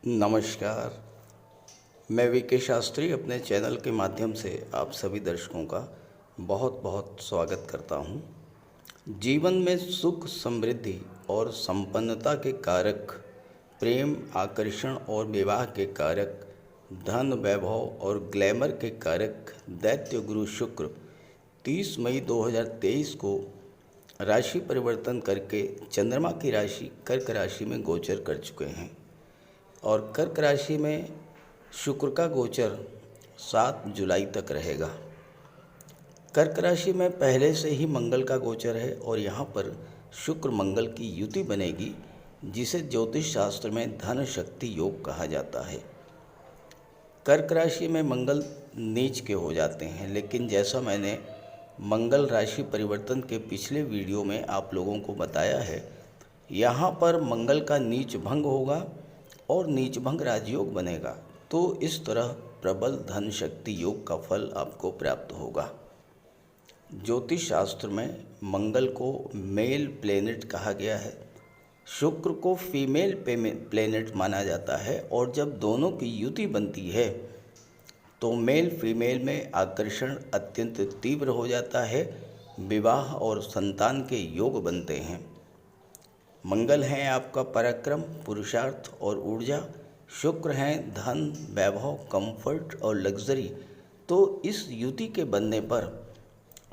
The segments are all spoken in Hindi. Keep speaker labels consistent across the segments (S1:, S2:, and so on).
S1: नमस्कार। मैं वीके शास्त्री अपने चैनल के माध्यम से आप सभी दर्शकों का बहुत बहुत स्वागत करता हूं। जीवन में सुख, समृद्धि और संपन्नता के कारक, प्रेम, आकर्षण और विवाह के कारक, धन, वैभव और ग्लैमर के कारक दैत्य गुरु शुक्र 30 मई 2023 को राशि परिवर्तन करके चंद्रमा की राशि कर्क राशि में गोचर कर चुके हैं और कर्क राशि में शुक्र का गोचर 7 जुलाई तक रहेगा। कर्क राशि में पहले से ही मंगल का गोचर है और यहाँ पर शुक्र मंगल की युति बनेगी, जिसे ज्योतिष शास्त्र में धन शक्ति योग कहा जाता है। कर्क राशि में मंगल नीच के हो जाते हैं, लेकिन जैसा मैंने मंगल राशि परिवर्तन के पिछले वीडियो में आप लोगों को बताया है, यहाँ पर मंगल का नीच भंग होगा और नीच भंग राजयोग बनेगा, तो इस तरह प्रबल धन शक्ति योग का फल आपको प्राप्त होगा। ज्योतिष शास्त्र में मंगल को मेल प्लेनेट कहा गया है, शुक्र को फीमेल प्लेनेट माना जाता है और जब दोनों की युति बनती है तो मेल फीमेल में आकर्षण अत्यंत तीव्र हो जाता है, विवाह और संतान के योग बनते हैं। मंगल हैं आपका पराक्रम, पुरुषार्थ और ऊर्जा, शुक्र हैं धन, वैभव, कंफर्ट और लग्जरी। तो इस युति के बनने पर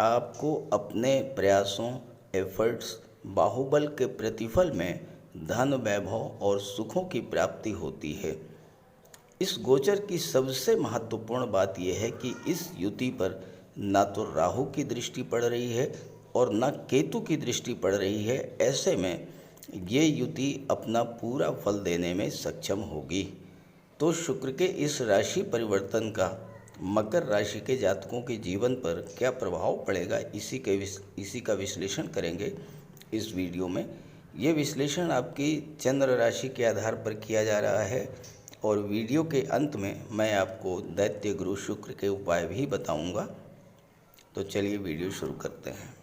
S1: आपको अपने प्रयासों, एफर्ट्स, बाहुबल के प्रतिफल में धन, वैभव और सुखों की प्राप्ति होती है। इस गोचर की सबसे महत्वपूर्ण बात यह है कि इस युति पर ना तो राहु की दृष्टि पड़ रही है और ना केतु की दृष्टि पड़ रही है। ऐसे में ये युति अपना पूरा फल देने में सक्षम होगी। तो शुक्र के इस राशि परिवर्तन का मकर राशि के जातकों के जीवन पर क्या प्रभाव पड़ेगा, इसी का विश्लेषण करेंगे इस वीडियो में। ये विश्लेषण आपकी चंद्र राशि के आधार पर किया जा रहा है और वीडियो के अंत में मैं आपको दैत्य गुरु शुक्र के उपाय भी बताऊंगा। तो चलिए वीडियो शुरू करते हैं।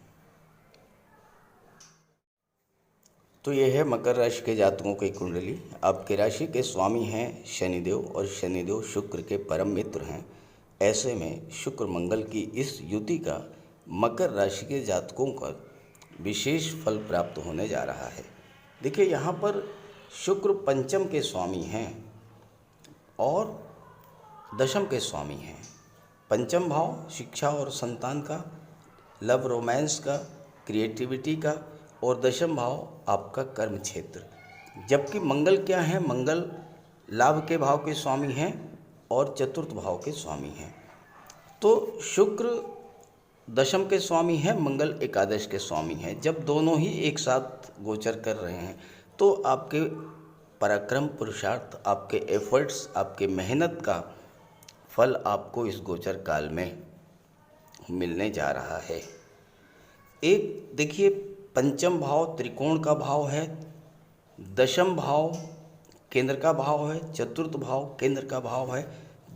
S1: तो यह है मकर राशि के जातकों की कुंडली। आपके राशि के स्वामी हैं शनिदेव और शनिदेव शुक्र के परम मित्र हैं। ऐसे में शुक्र मंगल की इस युति का मकर राशि के जातकों पर विशेष फल प्राप्त होने जा रहा है। देखिए, यहाँ पर शुक्र पंचम के स्वामी हैं और दशम के स्वामी हैं। पंचम भाव शिक्षा और संतान का, लव रोमांस का, क्रिएटिविटी का, और दशम भाव आपका कर्म क्षेत्र। जबकि मंगल क्या है, मंगल लाभ के भाव के स्वामी हैं और चतुर्थ भाव के स्वामी हैं। तो शुक्र दशम के स्वामी हैं, मंगल एकादश के स्वामी हैं। जब दोनों ही एक साथ गोचर कर रहे हैं तो आपके पराक्रम, पुरुषार्थ, आपके एफर्ट्स, आपके मेहनत का फल आपको इस गोचर काल में मिलने जा रहा है। एक देखिए, पंचम भाव त्रिकोण का भाव है, दशम भाव केंद्र का भाव है, चतुर्थ भाव केंद्र का भाव है।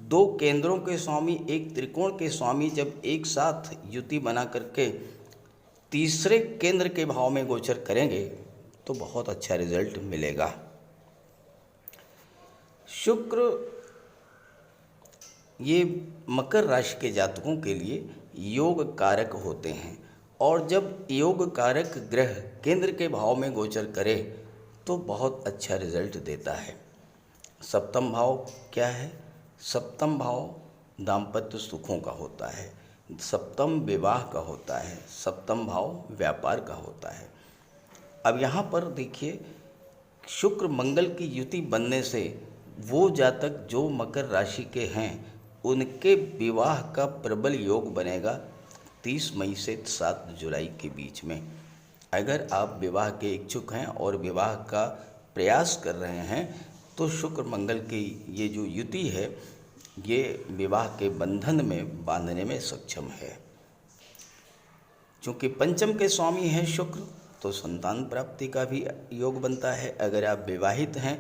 S1: दो केंद्रों के स्वामी, एक त्रिकोण के स्वामी जब एक साथ युति बना करके तीसरे केंद्र के भाव में गोचर करेंगे तो बहुत अच्छा रिजल्ट मिलेगा। शुक्र ये मकर राशि के जातकों के लिए योग कारक होते हैं और जब योग कारक ग्रह केंद्र के भाव में गोचर करे तो बहुत अच्छा रिजल्ट देता है। सप्तम भाव क्या है? सप्तम भाव दाम्पत्य सुखों का होता है, सप्तम विवाह का होता है, सप्तम भाव व्यापार का होता है। अब यहाँ पर देखिए, शुक्र मंगल की युति बनने से वो जातक जो मकर राशि के हैं उनके विवाह का प्रबल योग बनेगा 30 मई से 7 जुलाई के बीच में। अगर आप विवाह के इच्छुक हैं और विवाह का प्रयास कर रहे हैं तो शुक्र मंगल की ये जो युति है ये विवाह के बंधन में बांधने में सक्षम है। चूँकि पंचम के स्वामी हैं शुक्र, तो संतान प्राप्ति का भी योग बनता है। अगर आप विवाहित हैं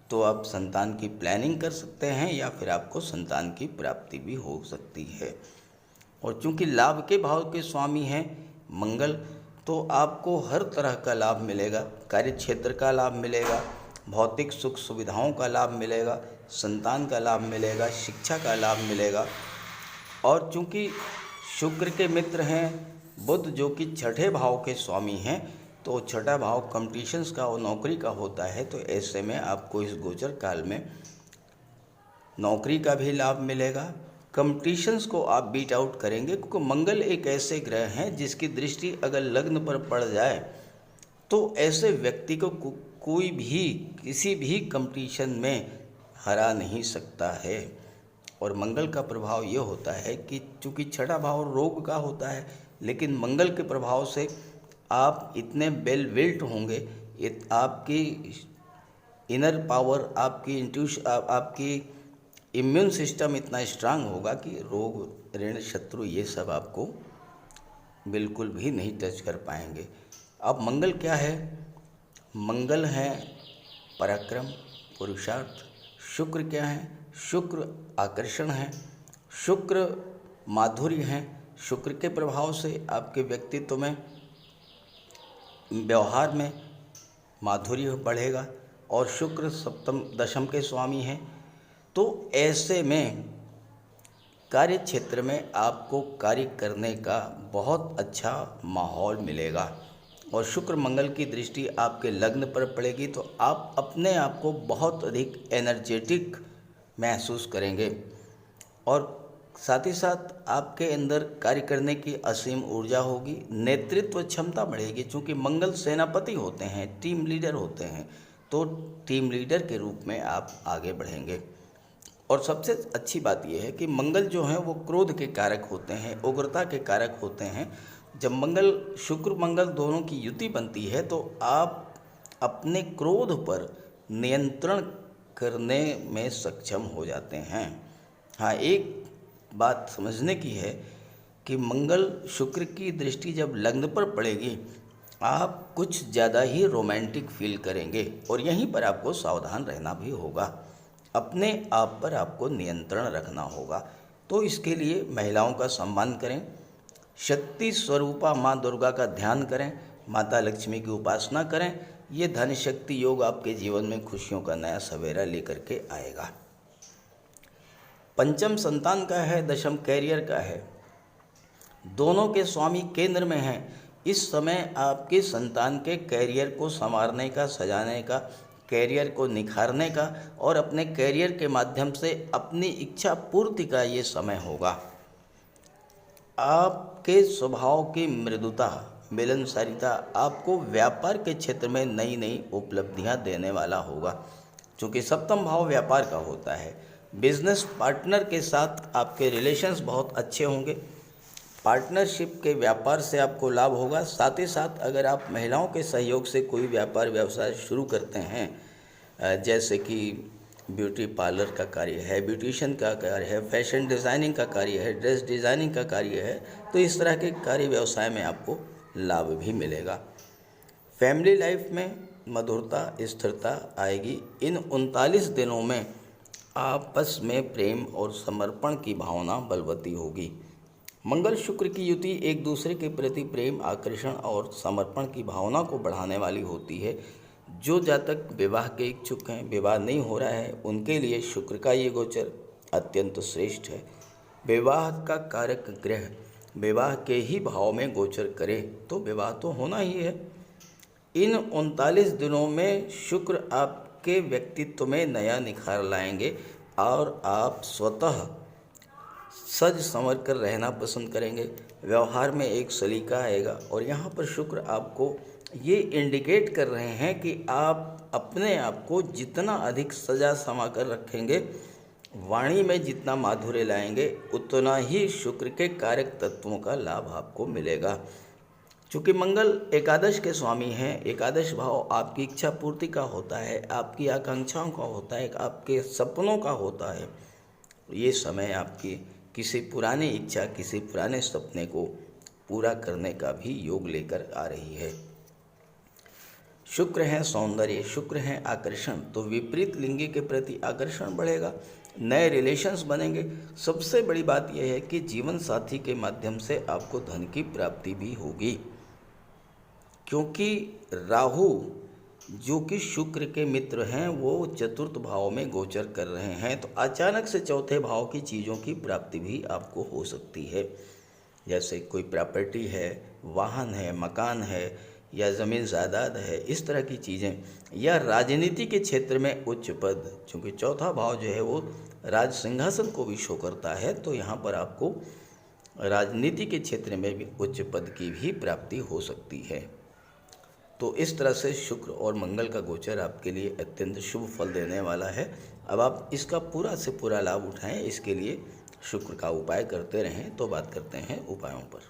S1: तो आप संतान की प्लानिंग कर सकते हैं या फिर आपको संतान की प्राप्ति भी हो सकती है। और चूंकि लाभ के भाव के स्वामी हैं मंगल, तो आपको हर तरह का लाभ मिलेगा, कार्य क्षेत्र का लाभ मिलेगा, भौतिक सुख सुविधाओं का लाभ मिलेगा, संतान का लाभ मिलेगा, शिक्षा का लाभ मिलेगा। और चूँकि शुक्र के मित्र हैं बुध जो कि छठे भाव के स्वामी हैं, तो छठा भाव कंपटीशंस का और नौकरी का होता है। तो ऐसे में आपको इस गोचर काल में नौकरी का भी लाभ मिलेगा। कंपटीशंस को आप बीट आउट करेंगे, क्योंकि मंगल एक ऐसे ग्रह हैं जिसकी दृष्टि अगर लग्न पर पड़ जाए तो ऐसे व्यक्ति को कोई भी किसी भी कंपटीशन में हरा नहीं सकता है। और मंगल का प्रभाव ये होता है कि चूँकि छठा भाव रोग का होता है, लेकिन मंगल के प्रभाव से आप इतने वेल विल्ट होंगे, आपकी इनर पावर, आपकी इंट्यूशन, आपकी इम्यून सिस्टम इतना स्ट्रांग होगा कि रोग ऋण शत्रु ये सब आपको बिल्कुल भी नहीं टच कर पाएंगे। अब मंगल क्या है? मंगल है पराक्रम, पुरुषार्थ। शुक्र क्या है? शुक्र आकर्षण है, शुक्र माधुर्य है। शुक्र के प्रभाव से आपके व्यक्तित्व में, व्यवहार में माधुर्य बढ़ेगा। और शुक्र सप्तम दशम के स्वामी हैं। तो ऐसे में कार्य क्षेत्र में आपको कार्य करने का बहुत अच्छा माहौल मिलेगा। और शुक्र मंगल की दृष्टि आपके लग्न पर पड़ेगी तो आप अपने आप को बहुत अधिक एनर्जेटिक महसूस करेंगे। और साथ ही साथ आपके अंदर कार्य करने की असीम ऊर्जा होगी, नेतृत्व क्षमता बढ़ेगी। चूँकि मंगल सेनापति होते हैं, टीम लीडर होते हैं, तो टीम लीडर के रूप में आप आगे बढ़ेंगे। और सबसे अच्छी बात यह है कि मंगल जो हैं वो क्रोध के कारक होते हैं, उग्रता के कारक होते हैं। जब मंगल शुक्र मंगल दोनों की युति बनती है तो आप अपने क्रोध पर नियंत्रण करने में सक्षम हो जाते हैं। हाँ, एक बात समझने की है कि मंगल शुक्र की दृष्टि जब लग्न पर पड़ेगी, आप कुछ ज़्यादा ही रोमांटिक फील करेंगे। और यहीं पर आपको सावधान रहना भी होगा, अपने आप पर आपको नियंत्रण रखना होगा। तो इसके लिए महिलाओं का सम्मान करें, शक्ति स्वरूपा माँ दुर्गा का ध्यान करें, माता लक्ष्मी की उपासना करें। ये धन शक्ति योग आपके जीवन में खुशियों का नया सवेरा लेकर के आएगा। पंचम संतान का है, दशम कैरियर का है, दोनों के स्वामी केंद्र में हैं। इस समय आपके संतान के कैरियर को संवारने का, सजाने का, कैरियर को निखारने का और अपने कैरियर के माध्यम से अपनी इच्छा पूर्ति का ये समय होगा। आपके स्वभाव की मृदुता, मिलनसारिता आपको व्यापार के क्षेत्र में नई नई उपलब्धियां देने वाला होगा। क्योंकि सप्तम भाव व्यापार का होता है। बिजनेस पार्टनर के साथ आपके रिलेशंस बहुत अच्छे होंगे। पार्टनरशिप के व्यापार से आपको लाभ होगा। साथ ही साथ अगर आप महिलाओं के सहयोग से कोई व्यापार व्यवसाय शुरू करते हैं, जैसे कि ब्यूटी पार्लर का कार्य है, ब्यूटिशियन का कार्य है, फैशन डिज़ाइनिंग का कार्य है, ड्रेस डिज़ाइनिंग का कार्य है, तो इस तरह के कार्य व्यवसाय में आपको लाभ भी मिलेगा। फैमिली लाइफ में मधुरता, स्थिरता आएगी। इन 39 दिनों में आपस में प्रेम और समर्पण की भावना बलवती होगी। मंगल शुक्र की युति एक दूसरे के प्रति प्रेम, आकर्षण और समर्पण की भावना को बढ़ाने वाली होती है। जो जातक विवाह के इच्छुक हैं, विवाह नहीं हो रहा है, उनके लिए शुक्र का ये गोचर अत्यंत श्रेष्ठ है। विवाह का कारक ग्रह विवाह के ही भाव में गोचर करे तो विवाह तो होना ही है। इन 39 दिनों में शुक्र आपके व्यक्तित्व में नया निखार लाएंगे और आप स्वतः सज संवर कर रहना पसंद करेंगे। व्यवहार में एक सलीका आएगा। और यहाँ पर शुक्र आपको ये इंडिकेट कर रहे हैं कि आप अपने आप को जितना अधिक सजा संवा कर रखेंगे, वाणी में जितना माधुर्य लाएंगे, उतना ही शुक्र के कारक तत्वों का लाभ आपको मिलेगा। चूँकि मंगल एकादश के स्वामी हैं, एकादश भाव आपकी इच्छा पूर्ति का होता है, आपकी आकांक्षाओं का होता है, आपके सपनों का होता है। ये समय आपकी किसी पुरानी इच्छा, किसी पुराने सपने को पूरा करने का भी योग लेकर आ रही है। शुक्र है सौंदर्य, शुक्र है आकर्षण, तो विपरीत लिंगी के प्रति आकर्षण बढ़ेगा, नए रिलेशंस बनेंगे। सबसे बड़ी बात यह है कि जीवन साथी के माध्यम से आपको धन की प्राप्ति भी होगी, क्योंकि राहु जो कि शुक्र के मित्र हैं वो चतुर्थ भाव में गोचर कर रहे हैं, तो अचानक से चौथे भाव की चीज़ों की प्राप्ति भी आपको हो सकती है। जैसे कोई प्रॉपर्टी है, वाहन है, मकान है या ज़मीन जायदाद है, इस तरह की चीज़ें, या राजनीति के क्षेत्र में उच्च पद, क्योंकि चौथा भाव जो है वो राज सिंहासन को भी शो करता है, तो यहाँ पर आपको राजनीति के क्षेत्र में भी उच्च पद की भी प्राप्ति हो सकती है। तो इस तरह से शुक्र और मंगल का गोचर आपके लिए अत्यंत शुभ फल देने वाला है। अब आप इसका पूरा से पूरा लाभ उठाएं, इसके लिए शुक्र का उपाय करते रहें। तो बात करते हैं उपायों पर।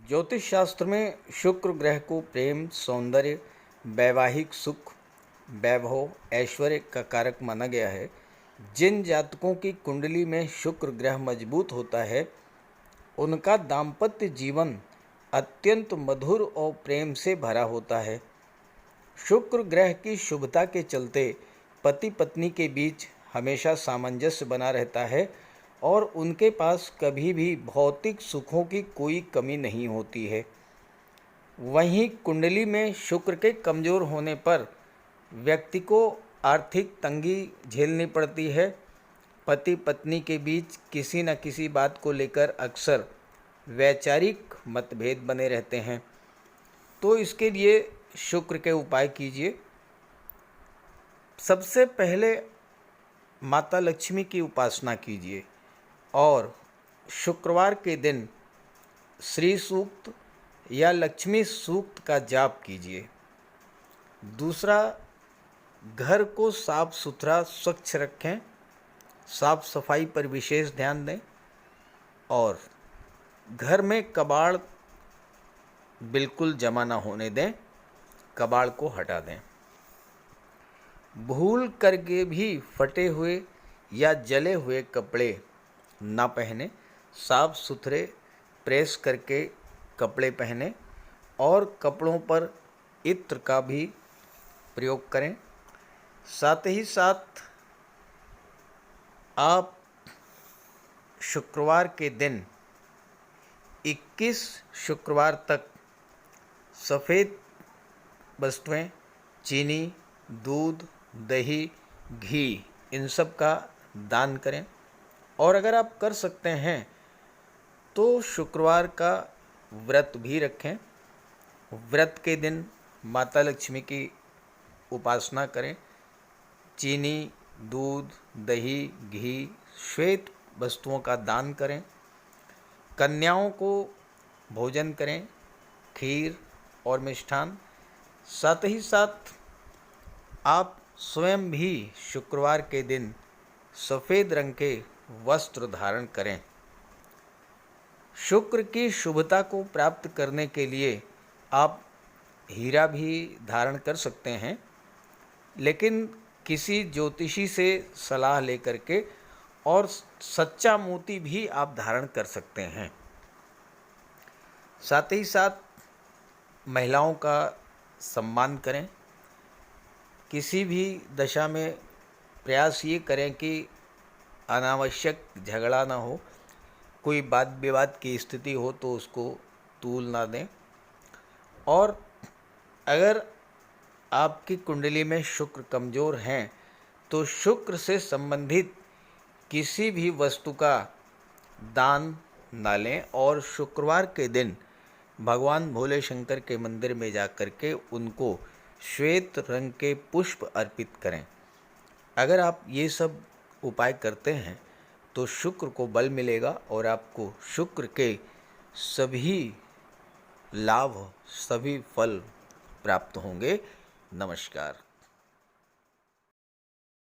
S1: ज्योतिष शास्त्र में शुक्र ग्रह को प्रेम, सौंदर्य, वैवाहिक सुख, वैभव, ऐश्वर्य का कारक माना गया है। जिन जातकों की कुंडली में शुक्र ग्रह मजबूत होता है, उनका दाम्पत्य जीवन अत्यंत मधुर और प्रेम से भरा होता है। शुक्र ग्रह की शुभता के चलते पति पत्नी के बीच हमेशा सामंजस्य बना रहता है और उनके पास कभी भी भौतिक सुखों की कोई कमी नहीं होती है। वहीं कुंडली में शुक्र के कमज़ोर होने पर व्यक्ति को आर्थिक तंगी झेलनी पड़ती है। पति पत्नी के बीच किसी न किसी बात को लेकर अक्सर वैचारिक मतभेद बने रहते हैं। तो इसके लिए शुक्र के उपाय कीजिए। सबसे पहले माता लक्ष्मी की उपासना कीजिए और शुक्रवार के दिन श्री सूक्त या लक्ष्मी सूक्त का जाप कीजिए। दूसरा, घर को साफ सुथरा स्वच्छ रखें, साफ सफाई पर विशेष ध्यान दें और घर में कबाड़ बिल्कुल जमा ना होने दें, कबाड़ को हटा दें। भूल करके भी फटे हुए या जले हुए कपड़े ना पहने, साफ सुथरे प्रेस करके कपड़े पहने और कपड़ों पर इत्र का भी प्रयोग करें। साथ ही साथ आप शुक्रवार के दिन 21 शुक्रवार तक सफ़ेद वस्तुएं, चीनी, दूध, दही, घी, इन सब का दान करें। और अगर आप कर सकते हैं तो शुक्रवार का व्रत भी रखें। व्रत के दिन माता लक्ष्मी की उपासना करें। चीनी, दूध, दही, घी, श्वेत वस्तुओं का दान करें। कन्याओं को भोजन करें, खीर और मिष्ठान। साथ ही साथ आप स्वयं भी शुक्रवार के दिन सफ़ेद रंग के वस्त्र धारण करें। शुक्र की शुभता को प्राप्त करने के लिए आप हीरा भी धारण कर सकते हैं, लेकिन किसी ज्योतिषी से सलाह लेकर के, और सच्चा मोती भी आप धारण कर सकते हैं। साथ ही साथ महिलाओं का सम्मान करें। किसी भी दशा में प्रयास ये करें कि अनावश्यक झगड़ा ना हो, कोई वाद विवाद की स्थिति हो तो उसको तूल ना दें। और अगर आपकी कुंडली में शुक्र कमज़ोर हैं तो शुक्र से संबंधित किसी भी वस्तु का दान ना लें और शुक्रवार के दिन भगवान भोले शंकर के मंदिर में जाकर के उनको श्वेत रंग के पुष्प अर्पित करें। अगर आप ये सब उपाय करते हैं तो शुक्र को बल मिलेगा और आपको शुक्र के सभी लाभ, सभी फल प्राप्त होंगे। नमस्कार।